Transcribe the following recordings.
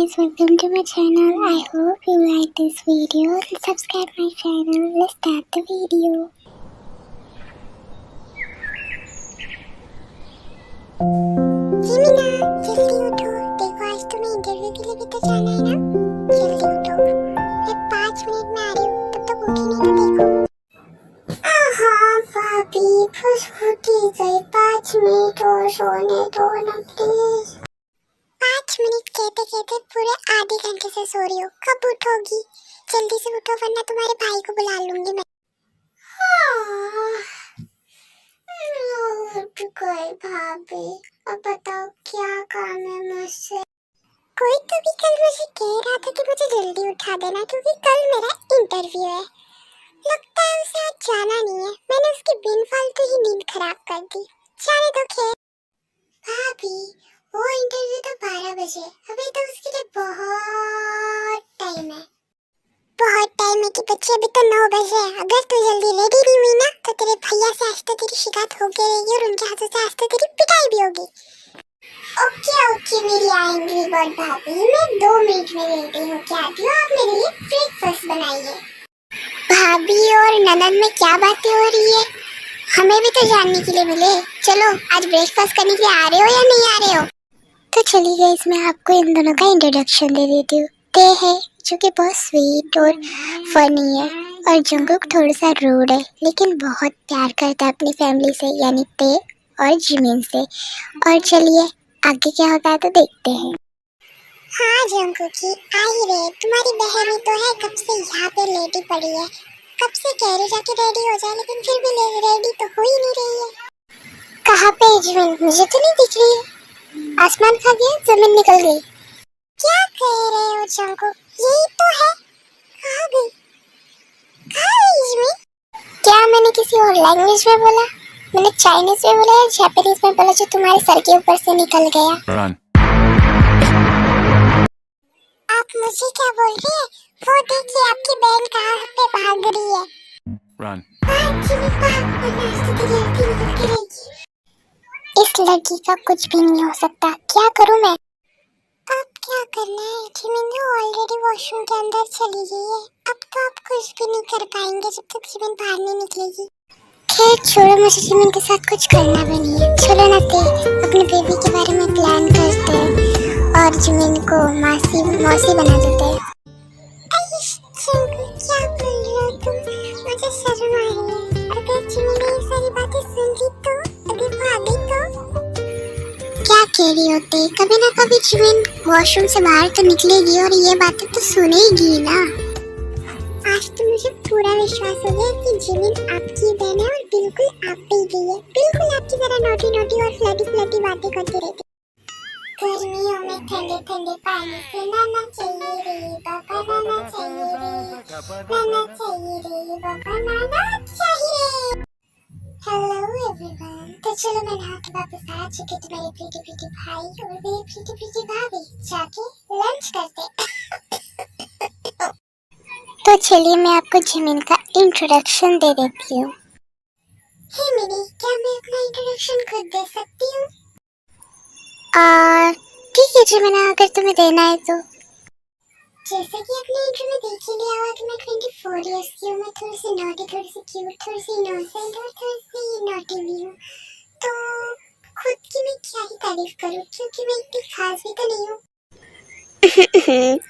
Guys, welcome to my channel. I hope you like this video. Subscribe my channel. Let's start the video. जीमिना, जल्दी उठो। देखो आज तुम्हें interview के लिए भी तो जाना है ना। जल्दी उठो। मैं 5 मिनट में आ रही हूँ। तब तक उठी नहीं तो देखो। हाँ भाभी, बस उठी गई। 5 मिनट और सोने दो ना प्लीज। 5 मिनट कहते कहते पूरे आधे घंटे से सो रही हो। कब उठोगी? जल्दी से उठो वरना तुम्हारे भाई को बुला लूंगी मैं। उठ गई भाभी। अब बताओ क्या काम है मुझसे? कोई तो भी कल मुझे कह रहा था कि मुझे जल्दी उठा देना क्योंकि कल मेरा इंटरव्यू है। लगता है उसे आज जाना नहीं है। मैंने उसकी बिन फालतू ही नींद खराब कर दी। जाने दो खैर। भाभी वो इंटरव्यू तो 12 बजे, अभी तो उसके लिए बहुत टाइम है। बहुत टाइम है कि बच्चे, अभी तो 9 बजे है। अगर तू जल्दी रेडी नहीं हुई ना तो तेरे भैया से आज तो तेरी शिकायत होके रहेगी और उनके हाथों से आज तो तेरी पिटाई भी होगी। ओके मेरी एंग्री बर्ड भाभी, मैं 2 मिनट में रेडी होके आती हूँ। आप मेरे लिए ब्रेकफास्ट बनाइए। भाभी और ननद में क्या बातें हो रही है? हमें भी तो जानने के लिए मिले। चलो आज ब्रेकफास्ट करने के लिए आ रहे हो या नहीं आ रहे हो? तो चलिए गाइस, मैं आपको इन दोनों का इंट्रोडक्शन दे देती हूँ। ते है जो कि बहुत स्वीट और फनी है और जंगकुक थोड़ा सा रूड है लेकिन बहुत प्यार करता है अपनी फैमिली से, यानी ते और जिमिन से। और चलिए आगे क्या होता है तो देखते हैं। हाँ जंगकुकी, आ ही रहे। तुम्हारी बहन ही तो है, कब से यहाँ पे लेटी पड़ी है। कब से कह रही जाके रेडी हो जाए लेकिन फिर भी रेडी तो हो ही नहीं रही है। कहाँ पे है जिमिन? मुझे तो नहीं दिख रही है। आसमान खा गया, जमीन निकल गई। क्या कह रहे हो जंगकुक? यही तो है। कहाँ गई? कहाँ गई जिमिन? क्या मैंने किसी और लैंग्वेज में बोला? मैंने चाइनीज में बोला या जापानीज में बोला जो तुम्हारे सर के ऊपर से निकल गया? आप मुझे क्या बोल रही है? वो देखिए आपकी बहन कहाँ पे भाग रही है। Run. इस लड़की का कुछ भी नहीं हो सकता। क्या करूं मैं? अब क्या करना है? जिमिन तो ऑलरेडी वॉशरूम के अंदर चली गई है। अब तो आप कुछ भी नहीं कर पाएंगे जब तक जिमिन बाहर नहीं निकलेगी। खैर छोड़ो, मुझे जिमिन के साथ कुछ करना भी नहीं है। चलो ना ते अपने बेबी के बारे में प्लान करते हैं और जिमिन को मौसी बना देते हैं। क्या बोल रहे हो तुम? मुझे शर्म आ रही है। अगर जिमिन ने ये सारी बातें सुन ली तो? अगर वो आ गई तो? क्या कह रही होते? कभी ना कभी जिमिन वॉशरूम से बाहर तो निकलेगी और ये बातें तो सुनेगी ना। आज तो मुझे पूरा विश्वास हो गया कि जिमिन आपकी बहन है और बिल्कुल आप पे गई है। बिल्कुल आपकी तरह नोटी नोटी और फ्लर्टी बातें करती रहती। गर्मियों में ठंडे ठंडे पानी से नहाना चाहिए रे बाबा, नहाना चाहिए रे, नहाना चाहिए रे बाबा, नहाना चाहिए। हेलो एवरीवन, तो चलो मैं नहा के वापस आ चुकी हूँ। मेरे प्रीति भाई और मेरी प्रीति भाभी जाके लंच करते। तो चलिए मैं आपको जिमिन का इंट्रोडक्शन दे देती हूँ। हे मिनी, क्या मैं अपना इंट्रोडक्शन खुद दे सकती हूँ? ठीक है जिमिन, अगर तुम्हें देना है तो। जैसा कि आपने इंट्रो में देख ही लिया होगा कि मैं 24 इयर्स की हूँ। मैं थोड़ी सी नॉटी, थोड़ी सी क्यूट, थोड़ी सी इनोसेंट और थोड़ी सी नॉटी भी हूँ। तो खुद की मैं क्या ही तारीफ करूँ क्योंकि मैं इतनी खास भी तो नहीं हूँ।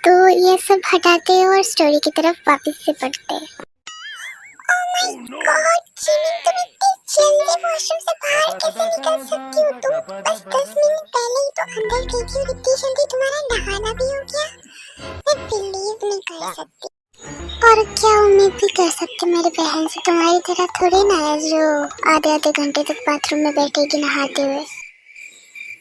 तो ये सब हटाते हैं और स्टोरी की तरफ वापस से पढ़ते हैं। Oh my God, जिमिन तुम इतनी जल्दी वॉशरूम से बाहर कैसे निकल सकती हो? तुम बस 10 मिनट पहले ही तो अंदर गई थी और इतनी जल्दी तुम्हारा नहाना भी हो गया? मैं बिलीव नहीं कर सकती। और क्या उम्मीद भी कर सकते मेरी बहन से? तुम्हारी तरह थोड़ी ना है जो आधे घंटे तक बाथरूम में बैठेगी नहाते हुए।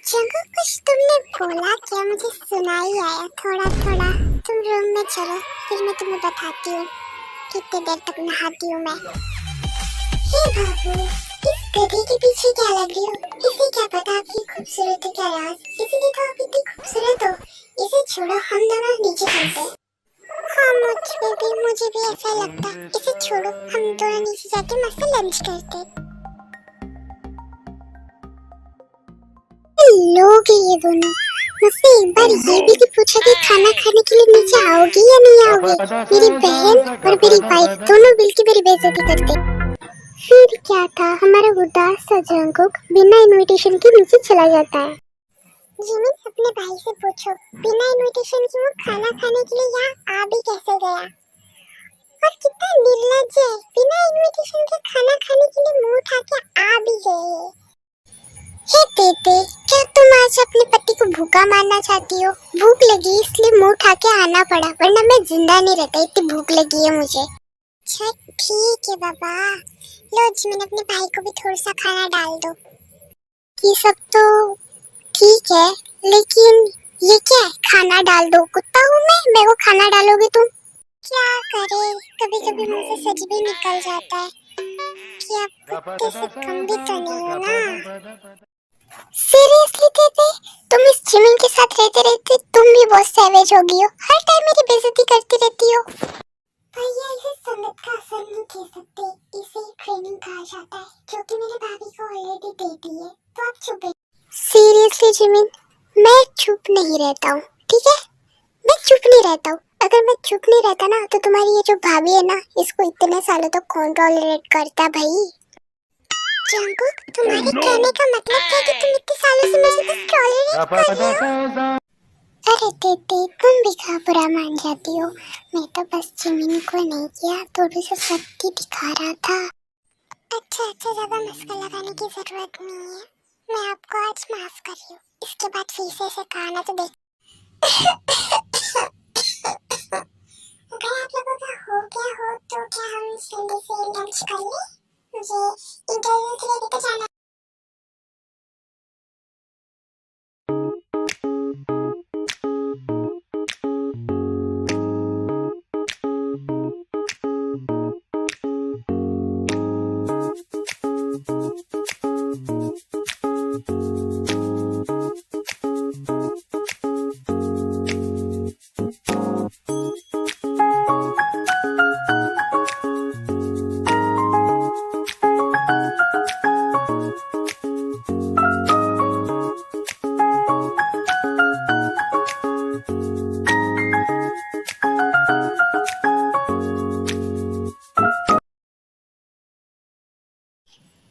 जंगल कुछ तुमने बोला क्या? मुझे सुनाई आया थोड़ा थोड़ा। तुम रूम में चलो फिर मैं तुम्हें बताती हूँ कितनी देर तक नहाती हूँ मैं। हे बाबू, इस गधे के पीछे क्या लग रही हो? इसे क्या पता आपकी खूबसूरत है क्या राज? इसीलिए तो आप इतनी खूबसूरत हो। इसे छोड़ो, हम दोनों नीचे चलते हैं। हाँ मुझे भी ऐसा लगता। इसे छोड़ो, हम दोनों नीचे जाके मस्त लंच करते। लोग हैं ये दोनों। मुझसे एक बार ये भी नहीं पूछा कि खाना खाने के लिए नीचे आओगी या नहीं आओगी। मेरी बहन और मेरी वाइफ दोनों मिलकर मेरी बेइज्जती करते। फिर क्या था, हमारा उदास सा जंगकुक बिना इनविटेशन के नीचे चला जाता है। जिमिन, अपने भाई से पूछो बिना इनविटेशन के वो खाना खाने के लिए यहाँ आ भी कैसे गया। और कितना निर्लज्ज है, बिना इनविटेशन के खाना खाने के लिए मुंह उठा के आ भी गए। हे तेते, क्या तुम आज अपने पति को भूखा मारना चाहती हो? भूख लगी इसलिए मुंह उठा के आना पड़ा, वरना मैं जिंदा नहीं रहता, इतनी भूख लगी है मुझे। अच्छा ठीक है बाबा, लो जिमिन अपने भाई को भी थोड़ा सा खाना डाल दो। ये सब तो ठीक है, लेकिन ये क्या है, खाना डाल दो? कुत्ता हूँ मैं, मेरे को खाना डालोगे तुम? क्या करे, कभी कभी मुंह से सच भी निकल जाता है कि आप कुत्ते से कम भी तो नहीं हो ना। सीरियसली तेते, तुम इस जिमिन के साथ रहते रहते तुम भी बहुत सैवेज हो गई हो, हर टाइम मेरी बेइज्जती करती रहती हो। भैया इसे संगत का असर नहीं कह सकते, इसे ट्रेनिंग कहा जाता है, जो कि मेरे भाभी को ऑलरेडी दे दी है, तो आप चुप रहिए। सीरियसली जिमिन, मैं चुप नहीं रहता हूँ, ठीक है? मैं चुप नहीं रहता हूँ। अगर मैं चुप नहीं रहता ना तो तुम्हारी ये जो भाभी है ना, इसको इतने सालों तक कौन टॉलरेट करता भाई। जंगकुक, तुम्हारे कहने का मतलब क्या कि तुम इतने सालों से मुझे बस टॉलरेट कर रहे हो? अरे तेते, तुम भी कहाँ बुरा मान जाती हो, मैं तो बस जिमिन को नहीं किया, थोड़ी सी शक्ति दिखा रहा था। अच्छा, ज्यादा मस्का लगाने की जरूरत नहीं है, मैं आपको आज माफ कर रही हूँ, इसके बाद फिर से ऐसे कहा ना तो देख। अगर आप लोगों का हो गया हो तो क्या हम जल्दी से लंच कर लें? मुझे इंटरव्यू के लिए भी जाना।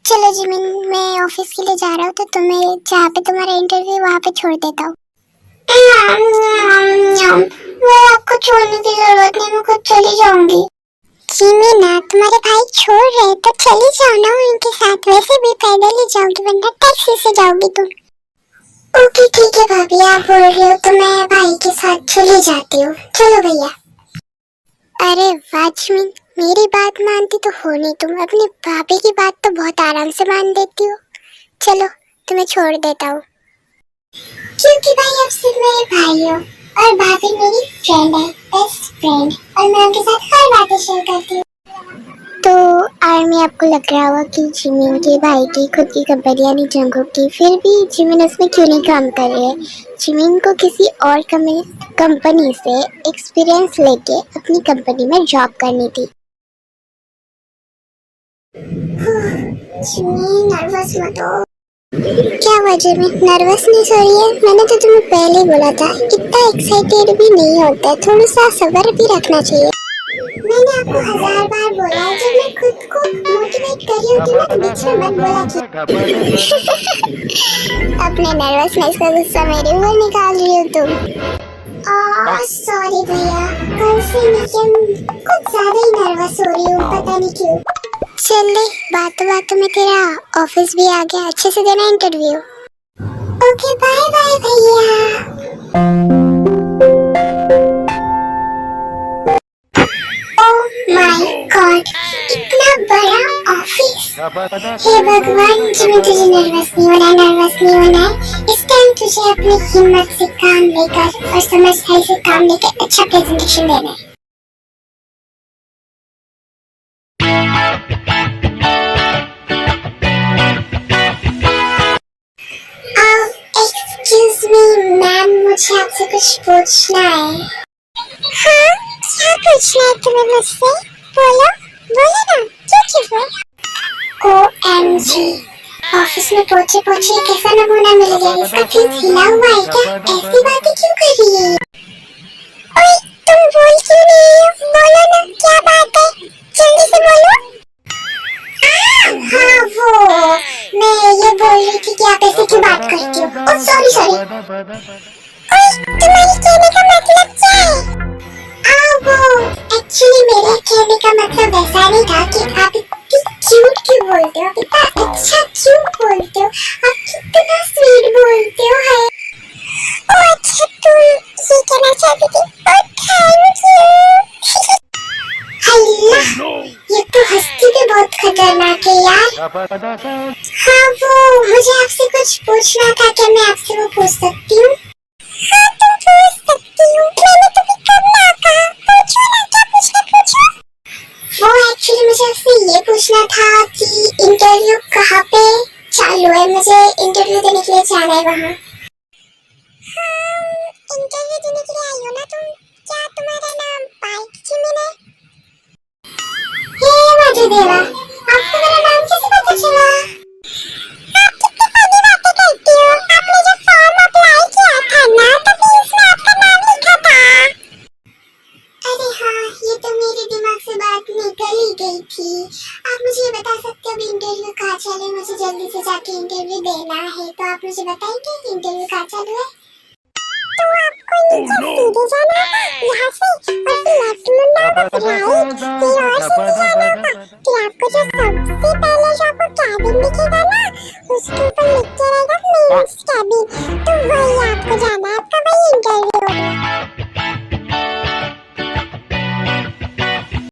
चलो जिमिन, मैं ऑफिस के लिए जा रहा हूँ, तो तुम्हें जहाँ पे तुम्हारा इंटरव्यू वहाँ पे छोड़ देता हूँ। वो आपको छोड़ने की जरूरत नहीं, मैं खुद चली जाऊंगी। जिमिन, तुम्हारे भाई छोड़ रहे तो चली जाओ ना उनके साथ, वैसे भी पैदल ही जाओगी वरना टैक्सी से जाओगी तुम। ओके ठीक है भाभी, आप बोल रहे हो तो मैं भाई के साथ चली जाती हूँ। चलो भैया। अरे वाह जिमिन, मेरी बात मानती तो हो नहीं तुम, अपनी भाभी की बात तो बहुत आराम से मान देती हो। चलो तुम्हें छोड़ देता हूँ, क्योंकि भाई अब सिर्फ मेरे भाई हो और भाभी मेरी फ्रेंड है, बेस्ट फ्रेंड, और मैं उनके साथ हर बातें शेयर करती हूँ। तो आर्मी, आपको लग रहा होगा कि जिमिन के भाई की खुद की कंपनी यानी जंगकुक की, फिर भी जिमिन उसमें क्यों नहीं काम कर रही है? जिमिन को किसी और कंपनी से एक्सपीरियंस लेके अपनी कंपनी में जॉब करनी थी। जिमिन नर्वस मत हो। क्या वजह में नर्वसनेस हो रही है? मैंने तो तुम्हें पहले ही बोला था, इतना एक्साइटेड भी नहीं होता, थोड़ा सा सब्र भी रखना चाहिए। मैंने आपको 1000 बार बोला है, जब मैं खुद को मोटिवेट कर रही होती हूँ तो बीच में मत बोला कि अपने नर्वसनेस का गुस्सा मेरे ऊपर निकाल रही हो तुम। सॉरी भैया, कल से मैं कुछ ज्यादा ही नर्वस हो रही हूँ, पता नहीं क्यों। चल ले, बातों बातों में तेरा ऑफिस भी आ गया, अच्छे से देना इंटरव्यू। ओके बाय बाय भैया। माय गॉड, इतना बड़ा ऑफिस। हे भगवान, जिमिन तुझे नर्वस नहीं होना है। इस टाइम तुझे अपनी हिम्मत से काम लेकर और समझदारी से काम लेकर अच्छा प्रेजेंटेशन देना है। एक्सक्यूज मी मैम, मुझे आपसे कुछ पूछना है। हाँ, क्या पूछना है तुम्हें मुझसे? बोलो बोलो ना, क्या चीज़ है? OMG, ऑफिस में पहुंचे पहुंचे कैसा नमूना मिल गया, इसका फेस हिला हुआ है क्या? ऐसी बातें क्यों कर रही है? ओए तुम बोल क्यों नहीं हो? बोलो ना, क्या बात है, जल्दी से बोलो। हाँ वो मैं ये बोल रही थी कि आप ऐसे क्यों बात करती हो? Oh sorry sorry. ओए तुम्हारी कहने का मतलब क्या है? वो एक्चुअली मेरे कहने का मतलब ऐसा नहीं था कि आप इतनी क्यूट क्यों बोलते हो, इतना अच्छा क्यों बोलते हो, आप कितना स्वीट बोलते हो है। ओ अच्छा तुम ये कहना चाहती थी? ओ थैंक यू। अल्लाह ये तो हस्ती भी बहुत खतरनाक है यार। हाँ वो मुझे आपसे कुछ पूछना था, क्या मैं आपसे वो पूछ सकती हूँ? हाँ तुम पूछ सकती हो, मैंने तुम्हें कब ना कहा, पूछो ना, क्या पूछना पूछो। वो एक्चुअली मुझे आपसे ये पूछना था कि इंटरव्यू कहाँ पे चालू है, मुझे इंटरव्यू देने के लिए जाना है वहाँ। हाँ इंटरव्यू देने के लिए आई हो ना तुम? क्या तुम्हारा नाम बाइक जिमिन है? हे मधुदेवा, आपको मेरा नाम कैसे पता चला? आप कितनी फनी बातें करती हो, आपने जो फॉर्म अप्लाई किया था ना तभी उसमें आपका नाम लिखा था। अरे हाँ ये तो मेरे दिमाग से बात निकल ही गई थी। आप मुझे ये बता सकते हो अभी इंटरव्यू कहाँ चालू है? मुझे जल्दी से जाके इंटरव्यू देना है, तो आप मुझे बताएंगे कि इंटरव्यू कहाँ चालू है? तो आपको नीचे सीधे जाना था यहाँ से, और फिर लेफ्ट मुड़ना, राइट, फिर और सीधे जाना था। फिर आपको जो सबसे पहले जो आपको कैबिन दिखेगा ना, उसके ऊपर लिख के रहेगा मेंस कैबिन, तो वही आपको जाना है, आपका वही इंटरव्यू होगा।